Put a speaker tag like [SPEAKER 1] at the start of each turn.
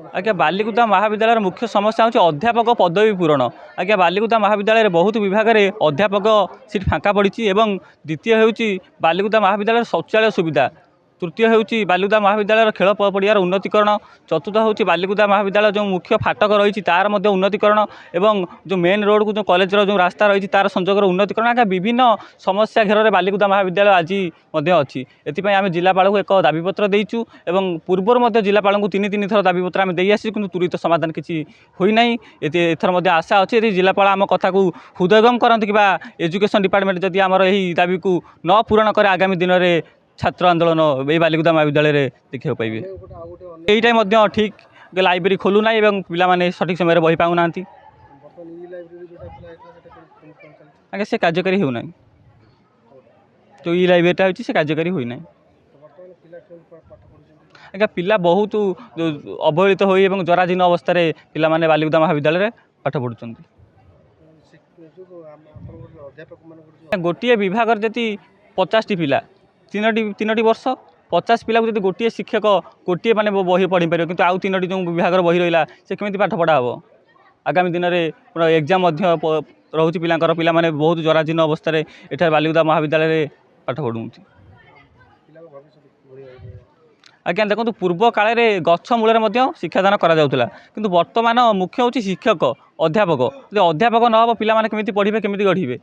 [SPEAKER 1] आज्ञा बालिकुदा महाविद्यालय मुख्य समस्या होची अध्यापक पदवी पूरण। आज्ञा बालिकुदा महाविद्यालय बहुत विभाग में अध्यापक सीट फाँका पड़ी एवं द्वितीय होची बालिकुदा महाविद्यालय शौचालय सुविधा। तृतीय होची बालिकुदा महाविद्यालय खेल पड़ियार उन्नतीकरण। चतुर्थ होची बालिकुदा महाविद्यालय जो मुख्य फाटक रही तार मध्य उन्नतीकरण एवं जो मेन रोड को जो कॉलेज जो रास्ता रही तार संजोगर उन्नतीकरण। आज्ञा विभिन्न समस्या घेर में बालिकुदा महाविद्यालय आज अच्छी। एपाई आम जिलापाल को एक दाबीपत्र देचु एवं पूर्वर जिलापाल को तीन थर दाबीपत्र आम दे आसी कि तुरंत समाधान किसी होना। एथर आशा अच्छी जिलापाल आम कथा को हृदयंगम करते कि एजुकेशन डिपार्टमेंट जदि आमर यही दाबी को न पूरण करे आगामी दिन में छात्र आंदोलन ये बालिकुदा महाविद्यालय देखा पाइबे। यहीटा ठीक लाइब्रेरी खोलू ना पिला सठिक समय बही पाऊना। आगे से कार्यकारी होना जो ई लाइब्रेरीटा होची से कार्यकारी होना। आज्ञा पिला बहुत अवहेलित हो जराजीर्ण अवस्था पिला माने बालिकुदा महाविद्यालय पाठ पढ़ुं। गोटे विभाग जदि 50टी पिला तीन वर्ष 50 पिला को गोटे शिक्षक गोटे माने बही पढ़ी पार कि आउ 3टी जो विभाग बही रहा से केमी पाठ पढ़ा हम। आगामी दिन में एग्जाम रोचे पिलांकर पिला माने बहुत जराजीर्ण अवस्था एठार बालिकुदा महाविद्यालय पाठ पढ़ुं। आज्ञा देखो पूर्व काल में गछ मूल शिक्षादान करा किंतु वर्तमान मुख्य होची शिक्षक अध्यापक। अध्यापक न हो पिला माने केमिति पढ़िबे केमिति गढ़िबे।